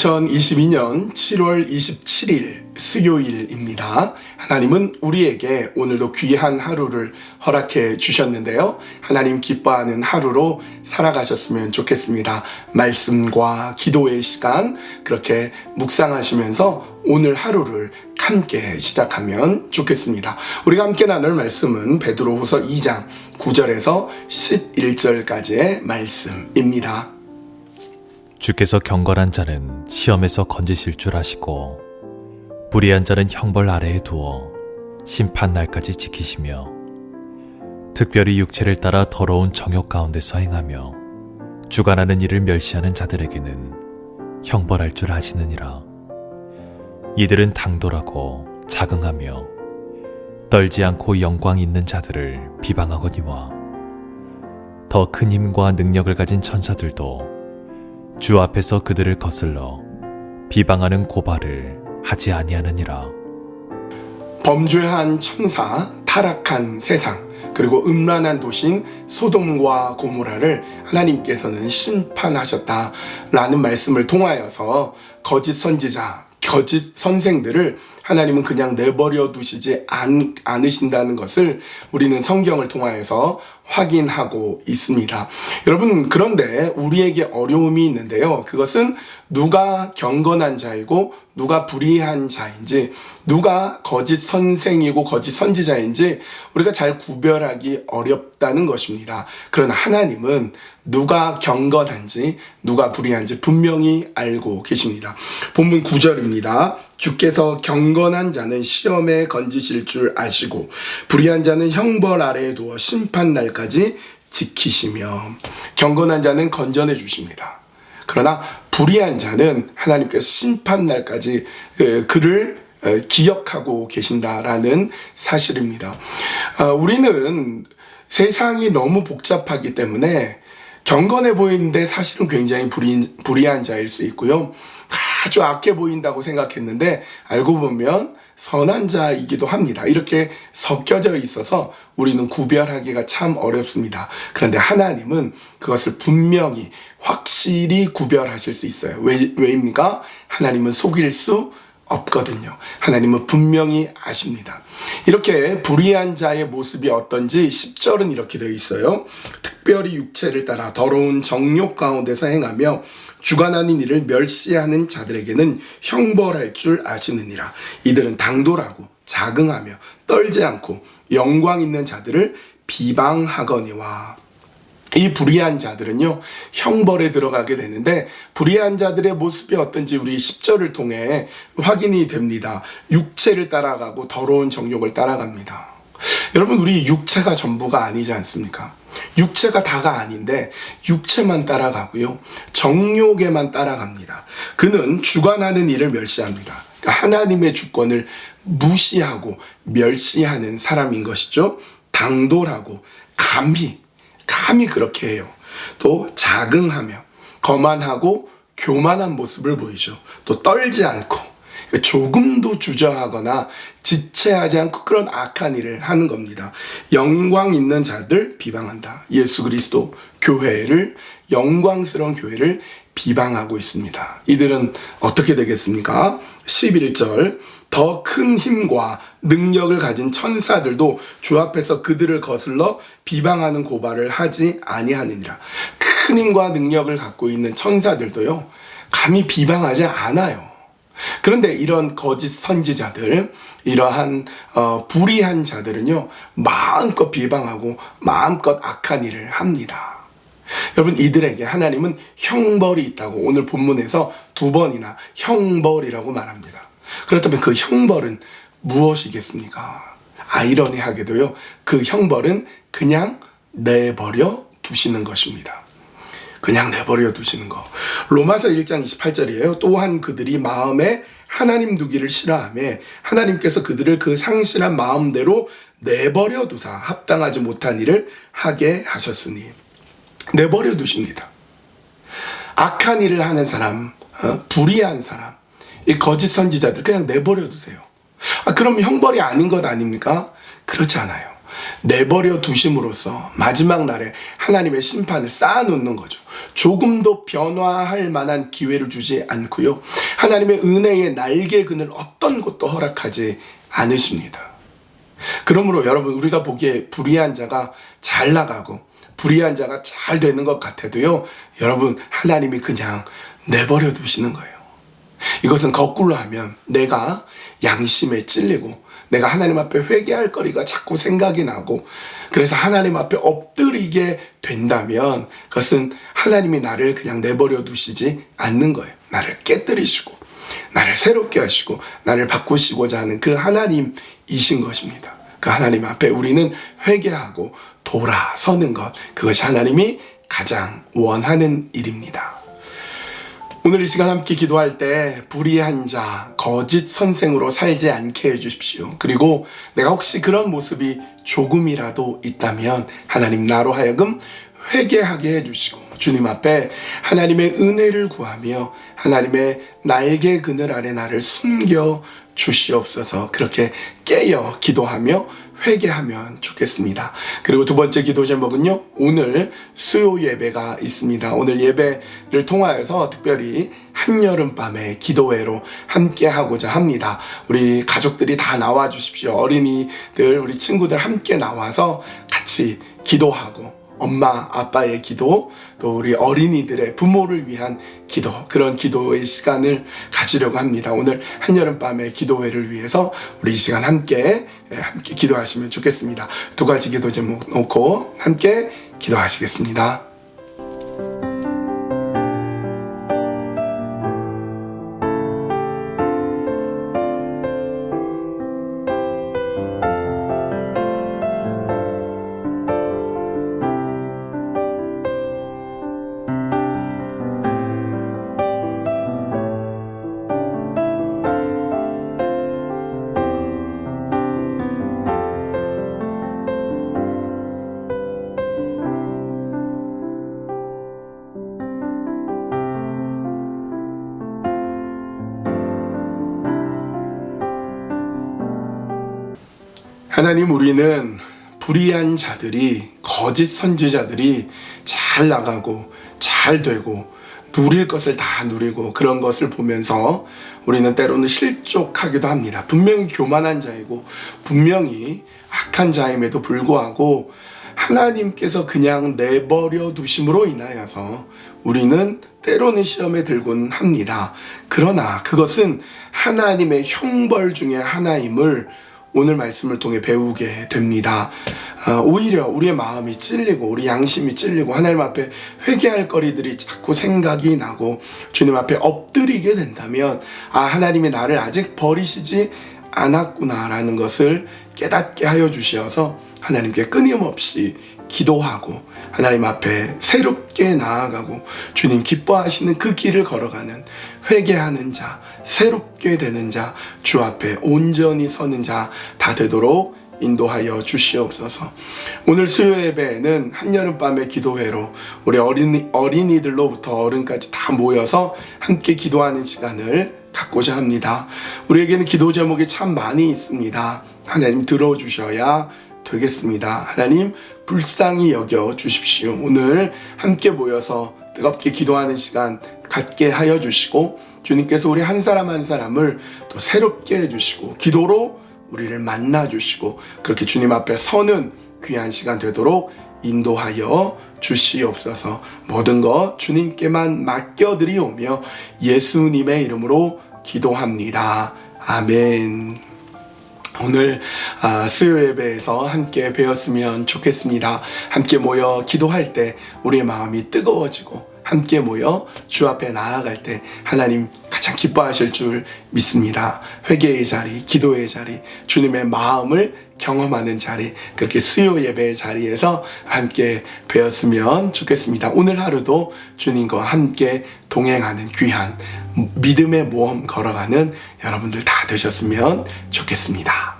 2022년 7월 27일 수요일입니다. 하나님은 우리에게 오늘도 귀한 하루를 허락해 주셨는데요. 하나님 기뻐하는 하루로 살아가셨으면 좋겠습니다. 말씀과 기도의 시간 그렇게 묵상하시면서 오늘 하루를 함께 시작하면 좋겠습니다. 우리가 함께 나눌 말씀은 베드로후서 2장 9절에서 11절까지의 말씀입니다. 주께서 경건한 자는 시험에서 건지실 줄 아시고 불의한 자는 형벌 아래에 두어 심판 날까지 지키시며 특별히 육체를 따라 더러운 정욕 가운데서 행하며 주관하는 일을 멸시하는 자들에게는 형벌할 줄 아시느니라. 이들은 당돌하고 자긍하며 떨지 않고 영광 있는 자들을 비방하거니와 더 큰 힘과 능력을 가진 천사들도 주 앞에서 그들을 거슬러 비방하는 고발을 하지 아니하느니라. 범죄한 천사, 타락한 세상, 그리고 음란한 도시인 소돔과 고모라를 하나님께서는 심판하셨다라는 말씀을 통하여서 거짓 선지자, 거짓 선생들을 하나님은 그냥 내버려 두시지 않으신다는 것을 우리는 성경을 통하여서 확인하고 있습니다. 여러분, 그런데 우리에게 어려움이 있는데요. 그것은 누가 경건한 자이고 누가 불의한 자인지, 누가 거짓 선생이고 거짓 선지자인지 우리가 잘 구별하기 어렵다는 것입니다. 그러나 하나님은 누가 경건한지 누가 불의한지 분명히 알고 계십니다. 본문 9절입니다. 주께서 경건한 자는 시험에 건지실 줄 아시고 불의한 자는 형벌 아래에 두어 심판 날까지 지키시며. 경건한 자는 건전해 주십니다. 그러나 불의한 자는 하나님께서 심판 날까지 그를 기억하고 계신다라는 사실입니다. 우리는 세상이 너무 복잡하기 때문에 경건해 보이는데 사실은 굉장히 불의한 자일 수 있고요. 아주 악해 보인다고 생각했는데 알고 보면 선한 자이기도 합니다. 이렇게 섞여져 있어서 우리는 구별하기가 참 어렵습니다. 그런데 하나님은 그것을 분명히 확실히 구별하실 수 있어요. 왜입니까? 하나님은 속일 수 없거든요. 하나님은 분명히 아십니다. 이렇게 불의한 자의 모습이 어떤지 10절은 이렇게 되어 있어요. 특별히 육체를 따라 더러운 정욕 가운데서 행하며 주관하는 일을 멸시하는 자들에게는 형벌할 줄 아시느니라. 이들은 당돌하고 자긍하며 떨지 않고 영광 있는 자들을 비방하거니와. 이 불의한 자들은요, 형벌에 들어가게 되는데 불의한 자들의 모습이 어떤지 우리 10절을 통해 확인이 됩니다. 육체를 따라가고 더러운 정욕을 따라갑니다. 여러분, 우리 육체가 전부가 아니지 않습니까? 육체가 다가 아닌데 육체만 따라가고요, 정욕에만 따라갑니다. 그는 주관하는 일을 멸시합니다. 그러니까 하나님의 주권을 무시하고 멸시하는 사람인 것이죠. 당돌하고 감히 그렇게 해요. 또 자긍하며 거만하고 교만한 모습을 보이죠. 또 떨지 않고 조금도 주저하거나 지체하지 않고 그런 악한 일을 하는 겁니다. 영광 있는 자들 비방한다. 예수 그리스도 교회를, 영광스러운 교회를 비방하고 있습니다. 이들은 어떻게 되겠습니까? 11절, 더 큰 힘과 능력을 가진 천사들도 주 앞에서 그들을 거슬러 비방하는 고발을 하지 아니하느니라. 큰 힘과 능력을 갖고 있는 천사들도요, 감히 비방하지 않아요. 그런데 이런 거짓 선지자들, 이러한 불의한 자들은요, 마음껏 비방하고 마음껏 악한 일을 합니다. 여러분, 이들에게 하나님은 형벌이 있다고 오늘 본문에서 2번이나 형벌이라고 말합니다. 그렇다면 그 형벌은 무엇이겠습니까? 아이러니하게도요, 그 형벌은 그냥 내버려 두시는 것입니다. 그냥 내버려 두시는 거. 로마서 1장 28절이에요. 또한 그들이 마음에 하나님 두기를 싫어하며 하나님께서 그들을 그 상실한 마음대로 내버려 두사 합당하지 못한 일을 하게 하셨으니. 내버려 두십니다. 악한 일을 하는 사람, 불의한 사람, 이 거짓 선지자들 그냥 내버려 두세요. 그럼 형벌이 아닌 것 아닙니까? 그렇지 않아요. 내버려 두심으로써 마지막 날에 하나님의 심판을 쌓아놓는 거죠. 조금도 변화할 만한 기회를 주지 않고요. 하나님의 은혜의 날개 그늘 어떤 것도 허락하지 않으십니다. 그러므로 여러분, 우리가 보기에 불의한 자가 잘 나가고 불의한 자가 잘 되는 것 같아도요, 여러분, 하나님이 그냥 내버려 두시는 거예요. 이것은 거꾸로 하면 내가 양심에 찔리고 내가 하나님 앞에 회개할 거리가 자꾸 생각이 나고 그래서 하나님 앞에 엎드리게 된다면 그것은 하나님이 나를 그냥 내버려 두시지 않는 거예요. 나를 깨뜨리시고 나를 새롭게 하시고 나를 바꾸시고자 하는 그 하나님이신 것입니다. 그 하나님 앞에 우리는 회개하고 돌아서는 것, 그것이 하나님이 가장 원하는 일입니다. 오늘 이 시간 함께 기도할 때 불의한 자, 거짓 선생으로 살지 않게 해주십시오. 그리고 내가 혹시 그런 모습이 조금이라도 있다면 하나님 나로 하여금 회개하게 해주시고 주님 앞에 하나님의 은혜를 구하며 하나님의 날개 그늘 아래 나를 숨겨 주시옵소서. 그렇게 깨어 기도하며 회개하면 좋겠습니다. 그리고 두 번째 기도 제목은요, 오늘 수요 예배가 있습니다. 오늘 예배를 통하여서 특별히 한여름밤에 기도회로 함께 하고자 합니다. 우리 가족들이 다 나와 주십시오. 어린이들, 우리 친구들 함께 나와서 같이 기도하고 엄마, 아빠의 기도, 또 우리 어린이들의 부모를 위한 기도, 그런 기도의 시간을 가지려고 합니다. 오늘 한여름밤의 기도회를 위해서 우리 이 시간 함께 기도하시면 좋겠습니다. 두 가지 기도 제목 놓고 함께 기도하시겠습니다. 하나님, 우리는 불의한 자들이, 거짓 선지자들이 잘 나가고 잘 되고 누릴 것을 다 누리고 그런 것을 보면서 우리는 때로는 실족하기도 합니다. 분명히 교만한 자이고 분명히 악한 자임에도 불구하고 하나님께서 그냥 내버려 두심으로 인하여서 우리는 때로는 시험에 들곤 합니다. 그러나 그것은 하나님의 형벌 중에 하나임을 오늘 말씀을 통해 배우게 됩니다. 오히려 우리의 마음이 찔리고 우리 양심이 찔리고 하나님 앞에 회개할 거리들이 자꾸 생각이 나고 주님 앞에 엎드리게 된다면 하나님이 나를 아직 버리시지 않았구나라는 것을 깨닫게 하여 주시어서 하나님께 끊임없이 기도하고 하나님 앞에 새롭게 나아가고 주님 기뻐하시는 그 길을 걸어가는 회개하는 자, 새롭게 되는 자, 주 앞에 온전히 서는 자 다 되도록 인도하여 주시옵소서. 오늘 수요 예배에는 한여름밤의 기도회로 우리 어린이들로부터 어른까지 다 모여서 함께 기도하는 시간을 갖고자 합니다. 우리에게는 기도 제목이 참 많이 있습니다. 하나님 들어주셔야 되겠습니다. 하나님 불쌍히 여겨 주십시오. 오늘 함께 모여서 뜨겁게 기도하는 시간 갖게 하여 주시고 주님께서 우리 한 사람 한 사람을 또 새롭게 해주시고 기도로 우리를 만나 주시고 그렇게 주님 앞에 서는 귀한 시간 되도록 인도하여 주시옵소서. 모든 것 주님께만 맡겨드리오며 예수님의 이름으로 기도합니다. 아멘. 오늘 수요 예배에서 함께 배웠으면 좋겠습니다. 함께 모여 기도할 때 우리의 마음이 뜨거워지고 함께 모여 주 앞에 나아갈 때 하나님 가장 기뻐하실 줄 믿습니다. 회개의 자리, 기도의 자리, 주님의 마음을 경험하는 자리, 그렇게 수요 예배의 자리에서 함께 배웠으면 좋겠습니다. 오늘 하루도 주님과 함께 동행하는 귀한 믿음의 모험 걸어가는 여러분들 다 되셨으면 좋겠습니다.